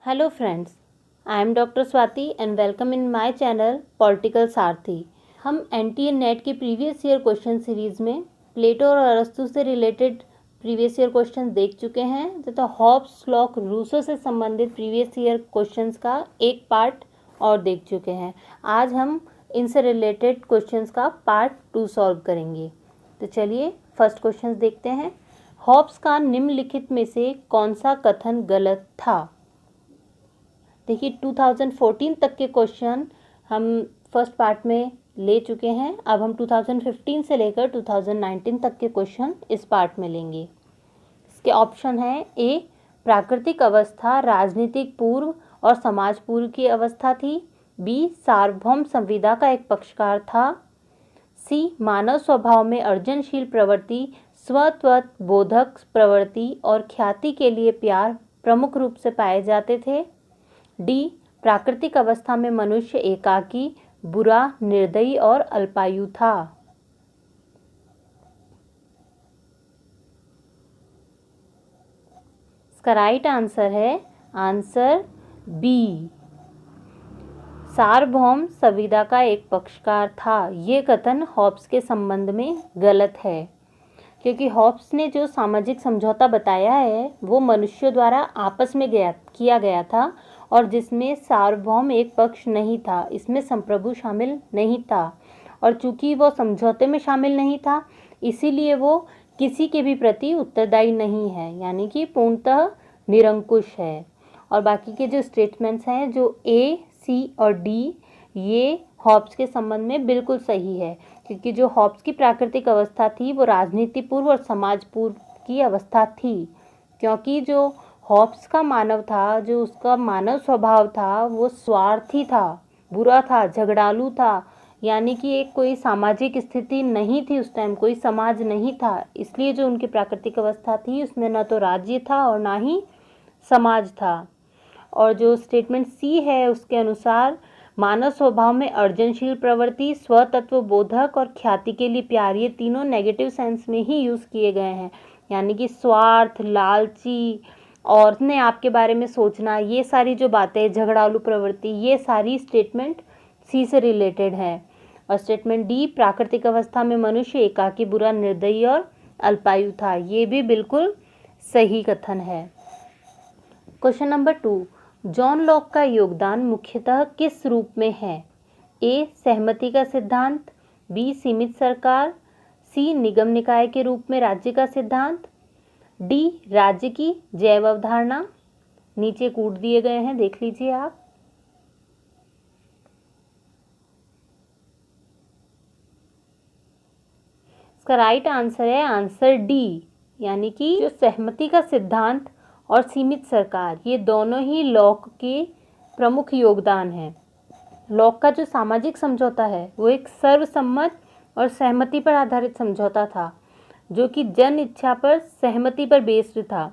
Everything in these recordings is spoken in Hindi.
Hello friends, I am Dr. Swati and welcome in my channel Political Sarthi। हम NTA नेट की प्रीवियस ईयर क्वेश्चन सीरीज में प्लेटो और अरस्तु से रिलेटेड प्रीवियस ईयर क्वेश्चन देख चुके हैं तथा हॉब्स लॉक रूसो से संबंधित प्रीवियस ईयर क्वेश्चंस का एक पार्ट और देख चुके हैं। आज हम इनसे रिलेटेड क्वेश्चंस का पार्ट 2 सॉल्व करेंगे। तो चलिए फर्स्ट क्वेश्चन देखते हैं। हॉब्स का निम्नलिखित में से कौन सा कथन गलत था? देखिए 2014 तक के क्वेश्चन हम फर्स्ट पार्ट में ले चुके हैं। अब हम 2015 से लेकर 2019 तक के क्वेश्चन इस पार्ट में लेंगे। इसके ऑप्शन है ए, प्राकृतिक अवस्था राजनीतिक पूर्व और समाज पूर्व की अवस्था थी। बी, सार्वभौम संविदा का एक पक्षकार था। सी, मानव स्वभाव में अर्जनशील प्रवृत्ति, स्वत्व बोधक प्रवृत्ति और ख्याति के लिए प्यार प्रमुख रूप से पाए जाते थे। डी, प्राकृतिक अवस्था में मनुष्य एकाकी, बुरा, निर्दयी और अल्पायु था। इसका राइट आंसर है आंसर बी, सार्वभौम संविदा का एक पक्षकार था। ये कथन हॉब्स के संबंध में गलत है, क्योंकि हॉब्स ने जो सामाजिक समझौता बताया है वो मनुष्यों द्वारा आपस में किया गया था और जिसमें सार्वभौम एक पक्ष नहीं था, इसमें संप्रभु शामिल नहीं था। और चूंकि वो समझौते में शामिल नहीं था इसीलिए वो किसी के भी प्रति उत्तरदायी नहीं है, यानी कि पूर्णतः निरंकुश है। और बाकी के जो स्टेटमेंट्स हैं जो ए, सी और डी, ये हॉब्स के संबंध में बिल्कुल सही है, क्योंकि जो हॉब्स की प्राकृतिक अवस्था थी वो राजनीति पूर्व और समाज पूर्व की अवस्था थी। क्योंकि जो हॉब्स का मानव था, जो उसका मानव स्वभाव था, वो स्वार्थी था, बुरा था, झगड़ालू था, यानी कि एक कोई सामाजिक स्थिति नहीं थी उस टाइम, कोई समाज नहीं था। इसलिए जो उनकी प्राकृतिक अवस्था थी उसमें न तो राज्य था और ना ही समाज था। और जो स्टेटमेंट सी है उसके अनुसार मानव स्वभाव में अर्जनशील प्रवृत्ति, स्वतत्व बोधक और ख्याति के लिए प्यार, ये तीनों नेगेटिव सेंस में ही यूज़ किए गए हैं, यानी कि स्वार्थ, लालची और ने आपके बारे में सोचना, ये सारी जो बातें, झगड़ालू प्रवृत्ति, ये सारी स्टेटमेंट सी से रिलेटेड है। और स्टेटमेंट डी, प्राकृतिक अवस्था में मनुष्य एकाकी, बुरा, निर्दयी और अल्पायु था, ये भी बिल्कुल सही कथन है। क्वेश्चन नंबर 2, जॉन लॉक का योगदान मुख्यतः किस रूप में है? ए, सहमति का सिद्धांत। बी, सीमित सरकार। सी, निगम निकाय के रूप में राज्य का सिद्धांत। डी, राज्य की जैव अवधारणा। नीचे कूट दिए गए हैं, देख लीजिए आप। इसका राइट आंसर है आंसर डी, यानी कि जो सहमति का सिद्धांत और सीमित सरकार, ये दोनों ही लॉक के प्रमुख योगदान हैं। लॉक का जो सामाजिक समझौता है वो एक सर्वसम्मत और सहमति पर आधारित समझौता था, जो कि जन इच्छा पर सहमति पर बेस्ड था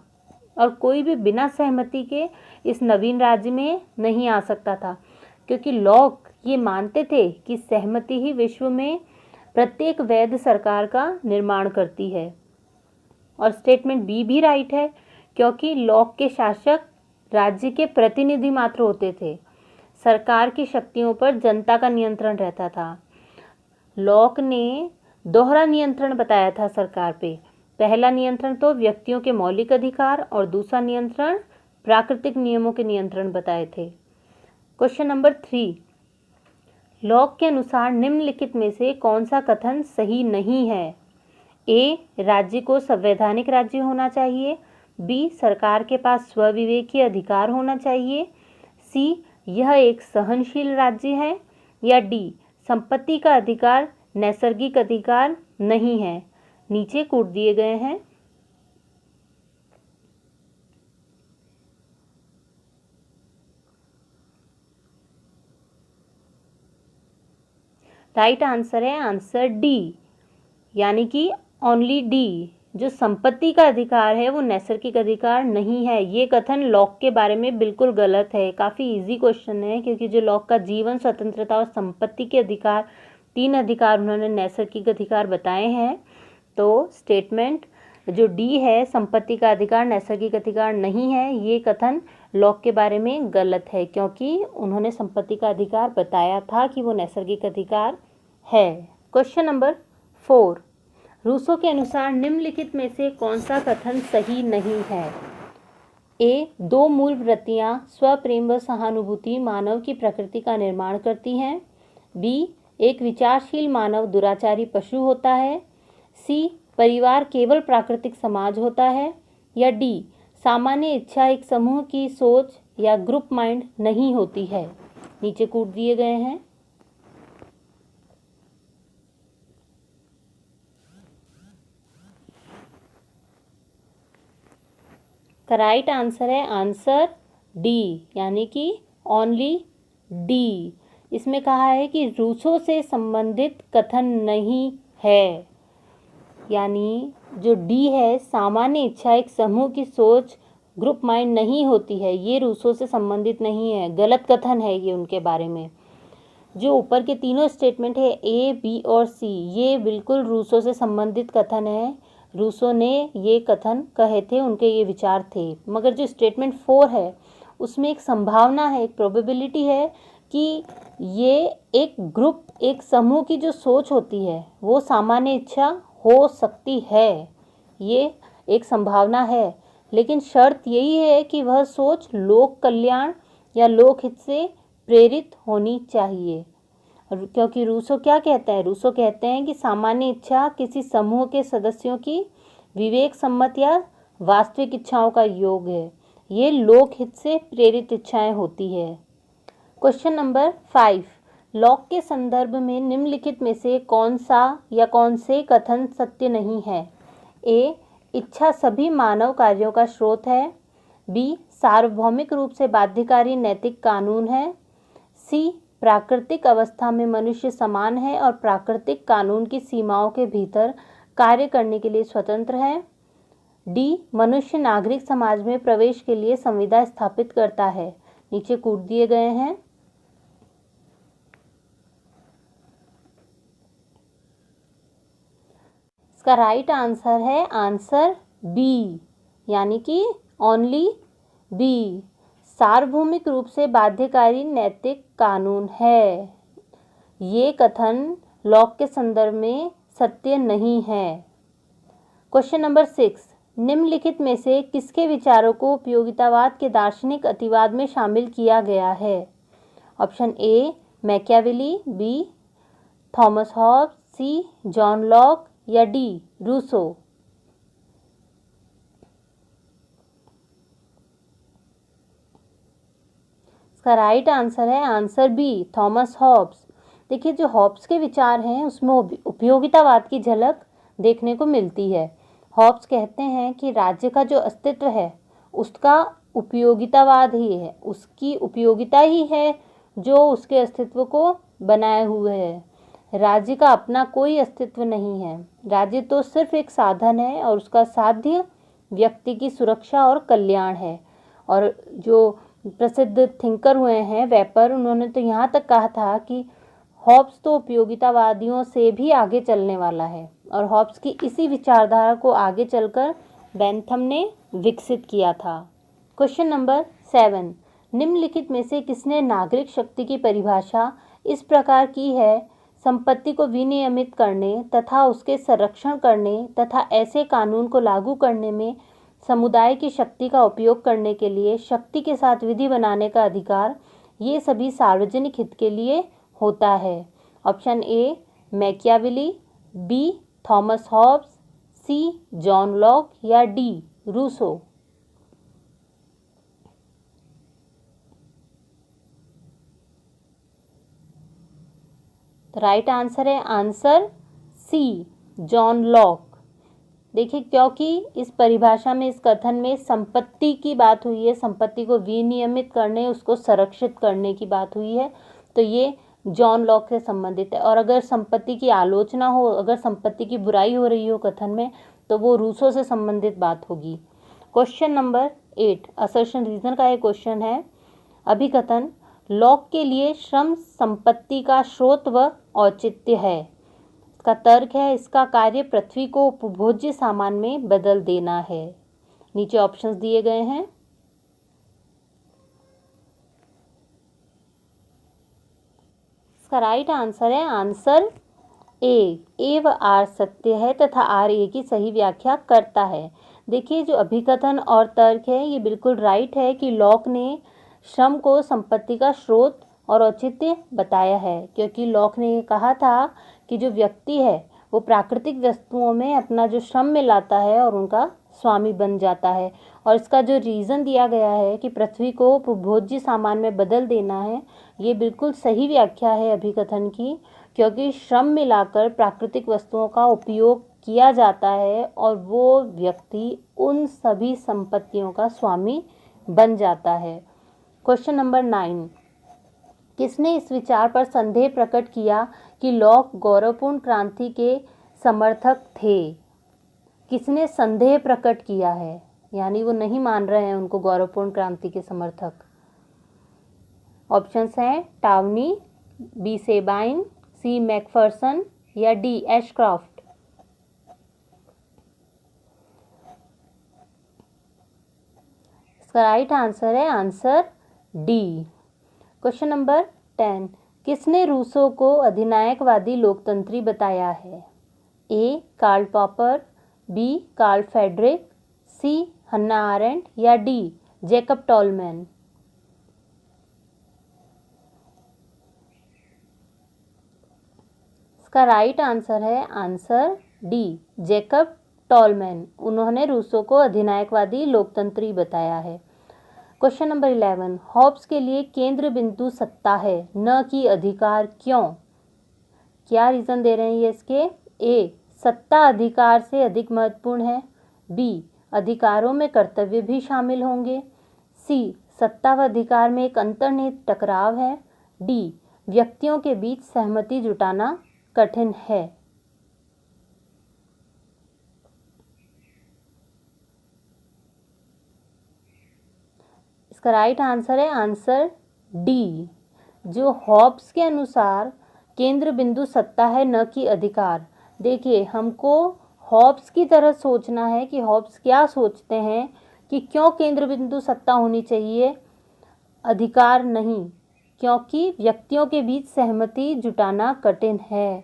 और कोई भी बिना सहमति के इस नवीन राज्य में नहीं आ सकता था, क्योंकि लॉक ये मानते थे कि सहमति ही विश्व में प्रत्येक वैध सरकार का निर्माण करती है। और स्टेटमेंट बी भी राइट है, क्योंकि लॉक के शासक राज्य के प्रतिनिधि मात्र होते थे, सरकार की शक्तियों पर जनता का नियंत्रण रहता था। लॉक ने दोहरा नियंत्रण बताया था सरकार पे। पहला नियंत्रण तो व्यक्तियों के मौलिक अधिकार और दूसरा नियंत्रण प्राकृतिक नियमों के नियंत्रण बताए थे। क्वेश्चन नंबर 3, लॉक के अनुसार निम्नलिखित में से कौन सा कथन सही नहीं है? ए, राज्य को संवैधानिक राज्य होना चाहिए। बी, सरकार के पास स्वविवेकी अधिकार होना चाहिए। सी, यह एक सहनशील राज्य है। या डी, संपत्ति का अधिकार नैसर्गिक अधिकार नहीं है। नीचे कूट दिए गए हैं। राइट आंसर है आंसर डी, यानी कि ओनली डी, जो संपत्ति का अधिकार है वो नैसर्गिक अधिकार नहीं है। ये कथन लॉक के बारे में बिल्कुल गलत है। काफ़ी इजी क्वेश्चन है, क्योंकि जो लॉक का जीवन, स्वतंत्रता और संपत्ति के अधिकार, 3 अधिकार उन्होंने नैसर्गिक अधिकार बताए हैं। तो स्टेटमेंट जो डी है, संपत्ति का अधिकार नैसर्गिक अधिकार नहीं है, ये कथन लॉक के बारे में गलत है, क्योंकि उन्होंने संपत्ति का अधिकार बताया था कि वो नैसर्गिक अधिकार है। क्वेश्चन नंबर 4, रूसो के अनुसार निम्नलिखित में से कौन सा कथन सही नहीं है? ए, दो मूल वृत्तियां स्व, प्रेम व सहानुभूति मानव की प्रकृति का निर्माण करती हैं। बी, एक विचारशील मानव दुराचारी पशु होता है। सी, परिवार केवल प्राकृतिक समाज होता है। या डी, सामान्य इच्छा एक समूह की सोच या ग्रुप माइंड नहीं होती है। नीचे कूट दिए गए हैं। राइट आंसर है आंसर डी, यानी कि ओनली डी। इसमें कहा है कि रूसो से संबंधित कथन नहीं है, यानी जो डी है, सामान्य इच्छा एक समूह की सोच ग्रुप माइंड नहीं होती है, ये रूसो से संबंधित नहीं है, गलत कथन है ये उनके बारे में। जो ऊपर के तीनों स्टेटमेंट है ए, बी और सी, ये बिल्कुल रूसो से संबंधित कथन है। रूसो ने ये कथन कहे थे, उनके ये विचार थे। मगर जो स्टेटमेंट 4 है उसमें एक संभावना है, एक प्रोबेबिलिटी है कि ये एक ग्रुप, एक समूह की जो सोच होती है वो सामान्य इच्छा हो सकती है, ये एक संभावना है। लेकिन शर्त यही है कि वह सोच लोक कल्याण या लोकहित से प्रेरित होनी चाहिए। क्योंकि रूसो क्या कहता है? रूसो कहते हैं कि सामान्य इच्छा किसी समूह के सदस्यों की विवेक सम्मत या वास्तविक इच्छाओं का योग है, ये लोकहित से प्रेरित इच्छाएं होती है। क्वेश्चन नंबर 5, लॉक के संदर्भ में निम्नलिखित में से कौन सा या कौन से कथन सत्य नहीं है? ए, इच्छा सभी मानव कार्यों का स्रोत है। बी, सार्वभौमिक रूप से बाध्यकारी नैतिक कानून है। सी, प्राकृतिक अवस्था में मनुष्य समान है और प्राकृतिक कानून की सीमाओं के भीतर कार्य करने के लिए स्वतंत्र है। डी, मनुष्य नागरिक समाज में प्रवेश के लिए संविदा स्थापित करता है। नीचे कूट दिए गए हैं। इसका राइट आंसर है आंसर बी, यानी कि ओनली बी, सार्वभौमिक रूप से बाध्यकारी नैतिक कानून है। ये कथन लॉक के संदर्भ में सत्य नहीं है। क्वेश्चन नंबर 6, निम्नलिखित में से किसके विचारों को उपयोगितावाद के दार्शनिक अतिवाद में शामिल किया गया है? Option A, Machiavelli. B, Thomas Hobbes. C, John Locke. या डी, रूसो। इसका राइट आंसर है आंसर बी, थॉमस हॉब्स। देखिए, जो हॉब्स के विचार हैं उसमें उपयोगितावाद की झलक देखने को मिलती है। हॉब्स कहते हैं कि राज्य का जो अस्तित्व है उसका उपयोगितावाद ही है, उसकी उपयोगिता ही है जो उसके अस्तित्व को बनाए हुए है। राज्य का अपना कोई अस्तित्व नहीं है, राज्य तो सिर्फ एक साधन है और उसका साध्य व्यक्ति की सुरक्षा और कल्याण है। और जो प्रसिद्ध थिंकर हुए हैं वेपर, उन्होंने तो यहाँ तक कहा था कि हॉब्स तो उपयोगितावादियों से भी आगे चलने वाला है, और हॉब्स की इसी विचारधारा को आगे चलकर बेंथम ने विकसित किया था। क्वेश्चन नंबर 7, निम्नलिखित में से किसने नागरिक शक्ति की परिभाषा इस प्रकार की है? संपत्ति को विनियमित करने तथा उसके संरक्षण करने तथा ऐसे कानून को लागू करने में समुदाय की शक्ति का उपयोग करने के लिए शक्ति के साथ विधि बनाने का अधिकार, ये सभी सार्वजनिक हित के लिए होता है। Option A, Machiavelli. B, Thomas Hobbes. C, John Locke. या डी, रूसो। तो राइट आंसर है आंसर सी, जॉन लॉक। देखिए, क्योंकि इस परिभाषा में, इस कथन में संपत्ति की बात हुई है, संपत्ति को विनियमित करने, उसको संरक्षित करने की बात हुई है, तो ये जॉन लॉक से संबंधित है। और अगर संपत्ति की आलोचना हो, अगर संपत्ति की बुराई हो रही हो कथन में, तो वो रूसो से संबंधित बात होगी। क्वेश्चन नंबर 8, असर्शन रीजन का एक क्वेश्चन है। अभिकथन, लॉक के लिए श्रम संपत्ति का स्रोत व औचित्य है। इसका तर्क है, इसका कार्य पृथ्वी को उपभोज्य सामान में बदल देना है। नीचे ऑप्शंस दिए गए हैं। इसका राइट आंसर है आंसर ए व आर सत्य है तथा आर ए की सही व्याख्या करता है। देखिए जो अभिकथन और तर्क है ये बिल्कुल राइट है कि लॉक ने श्रम को संपत्ति का स्रोत और औचित्य बताया है, क्योंकि लॉक ने ये कहा था कि जो व्यक्ति है वो प्राकृतिक वस्तुओं में अपना जो श्रम मिलाता है और उनका स्वामी बन जाता है। और इसका जो रीज़न दिया गया है कि पृथ्वी को उपभोज्य सामान में बदल देना है, ये बिल्कुल सही व्याख्या है अभिकथन की, क्योंकि श्रम मिलाकर प्राकृतिक वस्तुओं का उपयोग किया जाता है और वो व्यक्ति उन सभी संपत्तियों का स्वामी बन जाता है। क्वेश्चन नंबर 9, किसने इस विचार पर संदेह प्रकट किया कि लॉक गौरवपूर्ण क्रांति के समर्थक थे? किसने संदेह प्रकट किया है, यानी वो नहीं मान रहे हैं उनको गौरवपूर्ण क्रांति के समर्थक? ऑप्शंस हैं Tawney, B Sabine, C McPherson या डी एशक्राफ्ट। इसका राइट आंसर है आंसर डी। क्वेश्चन नंबर 10, किसने रूसो को अधिनायकवादी लोकतंत्री बताया है? A Karl Popper, B Karl Friedrich, C Hannah Arendt या डी जैकब टॉलमैन। इसका राइट आंसर है आंसर डी जैकब टॉलमैन। उन्होंने रूसो को अधिनायकवादी लोकतंत्री बताया है। क्वेश्चन नंबर 11, हॉब्स के लिए केंद्र बिंदु सत्ता है न कि अधिकार, क्यों? क्या रीज़न दे रहे हैं ये इसके? ए सत्ता अधिकार से अधिक महत्वपूर्ण है, बी अधिकारों में कर्तव्य भी शामिल होंगे, सी सत्ता व अधिकार में एक अंतर्निहित टकराव है, डी व्यक्तियों के बीच सहमति जुटाना कठिन है। इसका राइट आंसर है आंसर डी। जो हॉब्स के अनुसार केंद्र बिंदु सत्ता है न कि अधिकार। देखिए हमको हॉब्स की तरह सोचना है कि हॉब्स क्या सोचते हैं कि क्यों केंद्र बिंदु सत्ता होनी चाहिए, अधिकार नहीं, क्योंकि व्यक्तियों के बीच सहमति जुटाना कठिन है।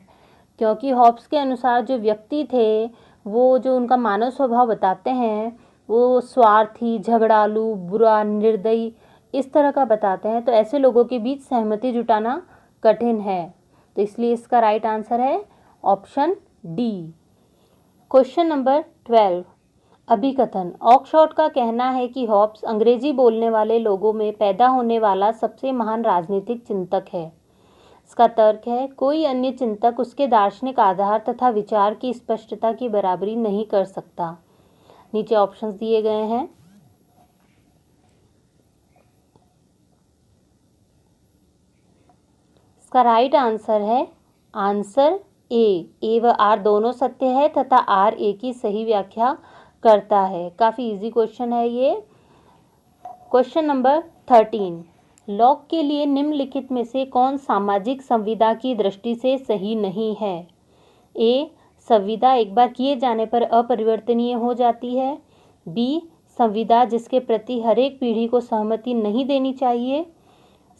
क्योंकि हॉब्स के अनुसार जो व्यक्ति थे वो जो उनका मानव स्वभाव बताते हैं वो स्वार्थी, झगड़ालू, बुरा, निर्दयी इस तरह का बताते हैं, तो ऐसे लोगों के बीच सहमति जुटाना कठिन है। तो इसलिए इसका राइट आंसर है ऑप्शन डी। क्वेश्चन नंबर 12, अभिकथन। ऑक्सफोर्ड का कहना है कि हॉब्स अंग्रेजी बोलने वाले लोगों में पैदा होने वाला सबसे महान राजनीतिक चिंतक है। इसका तर्क है कोई अन्य चिंतक उसके दार्शनिक आधार तथा विचार की स्पष्टता की बराबरी नहीं कर सकता। नीचे ऑप्शंस दिए गए हैं। इसका राइट आंसर है आंसर ए व आर दोनों सत्य है तथा आर ए की सही व्याख्या करता है। काफ़ी इजी क्वेश्चन है ये। क्वेश्चन नंबर 13, लॉक के लिए निम्नलिखित में से कौन सामाजिक संविदा की दृष्टि से सही नहीं है? ए संविदा एक बार किए जाने पर अपरिवर्तनीय हो जाती है, बी संविदा जिसके प्रति हर एक पीढ़ी को सहमति नहीं देनी चाहिए,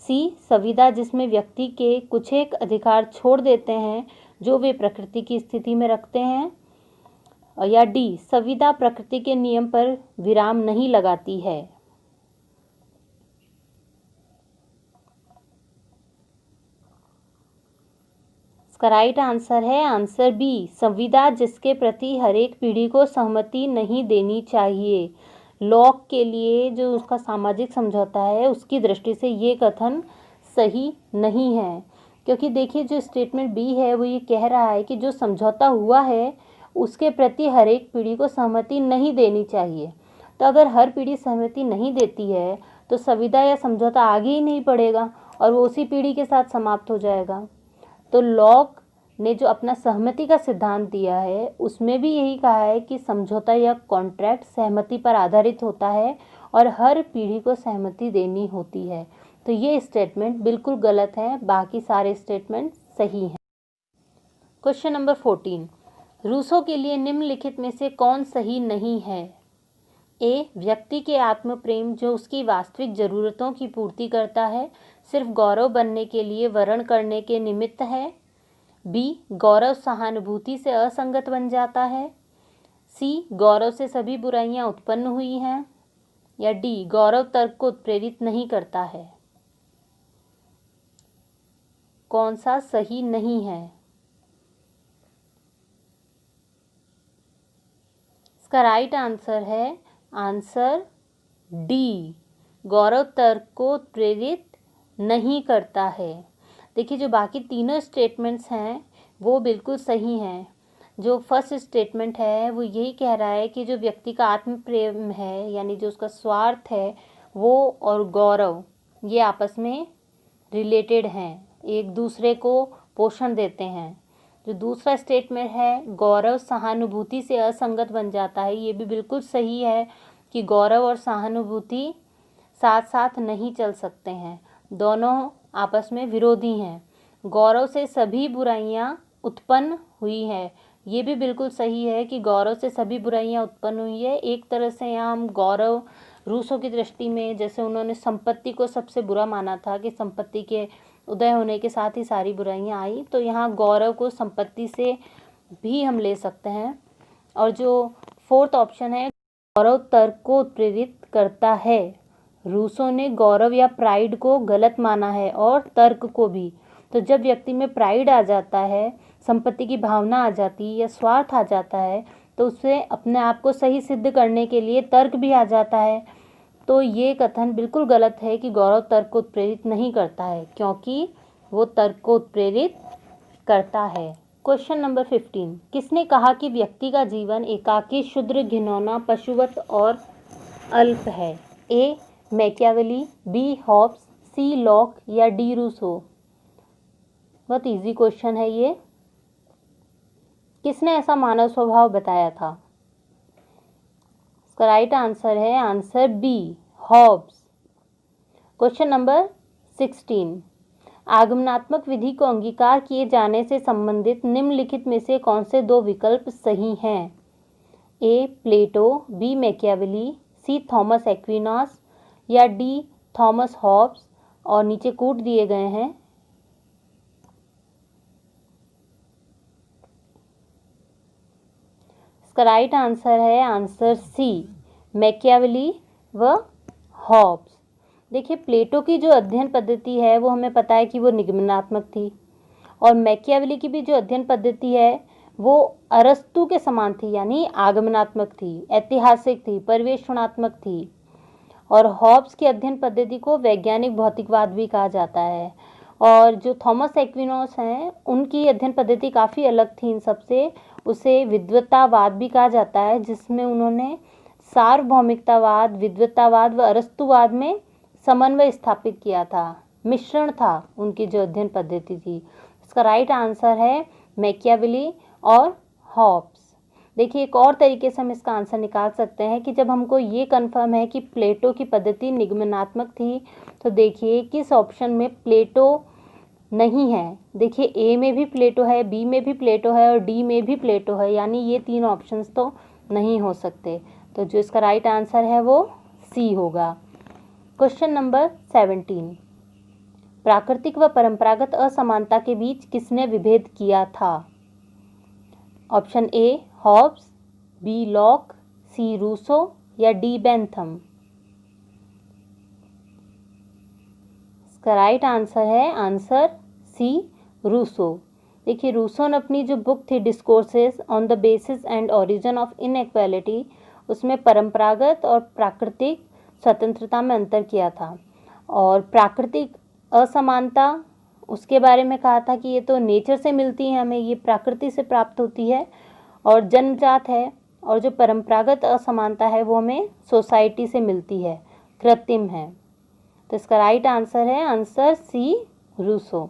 सी संविदा जिसमें व्यक्ति के कुछ एक अधिकार छोड़ देते हैं जो वे प्रकृति की स्थिति में रखते हैं, या डी संविदा प्रकृति के नियम पर विराम नहीं लगाती है। इसका राइट आंसर है आंसर बी संविदा जिसके प्रति हर एक पीढ़ी को सहमति नहीं देनी चाहिए। लॉक के लिए जो उसका सामाजिक समझौता है उसकी दृष्टि से ये कथन सही नहीं है, क्योंकि देखिए जो स्टेटमेंट बी है वो ये कह रहा है कि जो समझौता हुआ है उसके प्रति हर एक पीढ़ी को सहमति नहीं देनी चाहिए। तो अगर हर पीढ़ी सहमति नहीं देती है तो संविदा या समझौता आगे ही नहीं बढ़ेगा और वो उसी पीढ़ी के साथ समाप्त हो जाएगा। तो लॉक ने जो अपना सहमति का सिद्धांत दिया है उसमें भी यही कहा है कि समझौता या कॉन्ट्रैक्ट सहमति पर आधारित होता है और हर पीढ़ी को सहमति देनी होती है। तो ये स्टेटमेंट बिल्कुल गलत है, बाकी सारे स्टेटमेंट सही हैं। क्वेश्चन नंबर 14, रूसो के लिए निम्नलिखित में से कौन सही नहीं है? ए, व्यक्ति के आत्म प्रेम जो उसकी वास्तविक ज़रूरतों की पूर्ति करता है सिर्फ गौरव बनने के लिए वर्ण करने के निमित्त है। बी, गौरव सहानुभूति से असंगत बन जाता है। सी, गौरव से सभी बुराइयां उत्पन्न हुई हैं। या डी, गौरव तर्क को उत्प्रेरित नहीं करता है। कौन सा सही नहीं है? इसका राइट आंसर है आंसर डी, गौरव तर्क को उत्प्रेरित नहीं करता है। देखिए, जो बाकी तीनों स्टेटमेंट्स हैं वो बिल्कुल सही हैं। जो फर्स्ट स्टेटमेंट है वो यही कह रहा है कि जो व्यक्ति का आत्म प्रेम है, यानी जो उसका स्वार्थ है, वो और गौरव ये आपस में रिलेटेड हैं, एक दूसरे को पोषण देते हैं। जो दूसरा स्टेटमेंट है गौरव सहानुभूति से असंगत बन जाता है, ये भी बिल्कुल सही है कि गौरव और सहानुभूति साथ साथ नहीं चल सकते हैं, दोनों आपस में विरोधी हैं। गौरव से सभी बुराइयां उत्पन्न हुई है, ये भी बिल्कुल सही है कि गौरव से सभी बुराइयां उत्पन्न हुई है। एक तरह से यहाँ हम गौरव रूसों की दृष्टि में, जैसे उन्होंने संपत्ति को सबसे बुरा माना था कि संपत्ति के उदय होने के साथ ही सारी बुराइयां आई, तो यहाँ गौरव को संपत्ति से भी हम ले सकते हैं। और जो फोर्थ ऑप्शन है गौरव तर्क को उत्प्रेरित करता है, रूसों ने गौरव या प्राइड को गलत माना है और तर्क को भी। तो जब व्यक्ति में प्राइड आ जाता है, संपत्ति की भावना आ जाती है या स्वार्थ आ जाता है, तो उससे अपने आप को सही सिद्ध करने के लिए तर्क भी आ जाता है। तो ये कथन बिल्कुल गलत है कि गौरव तर्क को उत्प्रेरित नहीं करता है, क्योंकि वो तर्क को उत्प्रेरित करता है। क्वेश्चन नंबर 15, किसने कहा कि व्यक्ति का जीवन एकाकी, क्षुद्र, घिनौना, पशुवत और अल्प है? A, Machiavelli, B, Hobbes, C, Locke या डी, रूसो? बहुत इजी क्वेश्चन है ये। किसने ऐसा मानव स्वभाव बताया था? इसका राइट आंसर है answer B, Hobbes. Question number 16, आगमनात्मक विधि को अंगीकार किए जाने से संबंधित निम्नलिखित में से कौन से दो विकल्प सही हैं? ए, प्लेटो, बी, मैकियावेली, सी, थॉमस एक्विनास या डी, थॉमस हॉब्स? और नीचे कूट दिए गए हैं। इसका राइट आंसर है आंसर सी, मैकियावेली व हॉब्स। देखिए, प्लेटो की जो अध्ययन पद्धति है वो हमें पता है कि वो निगमनात्मक थी, और मैकियावेली की भी जो अध्ययन पद्धति है वो अरस्तु के समान थी, यानी आगमनात्मक थी, ऐतिहासिक थी, परिवेशनात्मक थी। और हॉब्स की अध्ययन पद्धति को वैज्ञानिक भौतिकवाद भी कहा जाता है। और जो थॉमस एक्विनोस हैं उनकी अध्ययन पद्धति काफ़ी अलग थी इन सबसे, उसे विद्वत्तावाद भी कहा जाता है, जिसमें उन्होंने सार्वभौमिकतावाद, विद्वत्तावाद व अरस्तुवाद में समन्वय स्थापित किया था, मिश्रण था उनकी जो अध्ययन पद्धति थी। इसका राइट आंसर है मैकियावेली और हॉब्स। देखिए, एक और तरीके से हम इसका आंसर निकाल सकते हैं कि जब हमको ये कन्फर्म है कि प्लेटो की पद्धति निगमनात्मक थी, तो देखिए किस ऑप्शन में प्लेटो नहीं है। देखिए, ए में भी प्लेटो है, बी में भी प्लेटो है और डी में भी प्लेटो है, यानी ये तीन ऑप्शंस तो नहीं हो सकते। तो जो इसका राइट आंसर है वो सी होगा। क्वेश्चन नंबर 17, प्राकृतिक व परंपरागत असमानता के बीच किसने विभेद किया था? Option A, Hobbes, B, Locke, C, Rousseau या डी, बेंथम? इसका राइट आंसर है आंसर सी, रूसो। देखिए, रूसो ने अपनी जो बुक थी discourses on the basis and origin of inequality, उसमें परंपरागत और प्राकृतिक स्वतंत्रता में अंतर किया था। और प्राकृतिक असमानता उसके बारे में कहा था कि ये तो नेचर से मिलती है, हमें ये प्रकृति से प्राप्त होती है और जन्मजात है। और जो परंपरागत असमानता है वो हमें सोसाइटी से मिलती है, कृत्रिम है। तो इसका राइट आंसर है आंसर सी, रूसो।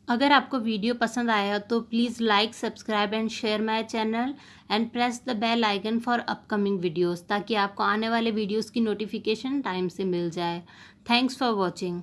अगर आपको वीडियो पसंद आया तो please like, subscribe and share my channel and press the bell icon for upcoming videos, ताकि आपको आने वाले वीडियोस की नोटिफिकेशन टाइम से मिल जाए। Thanks for watching.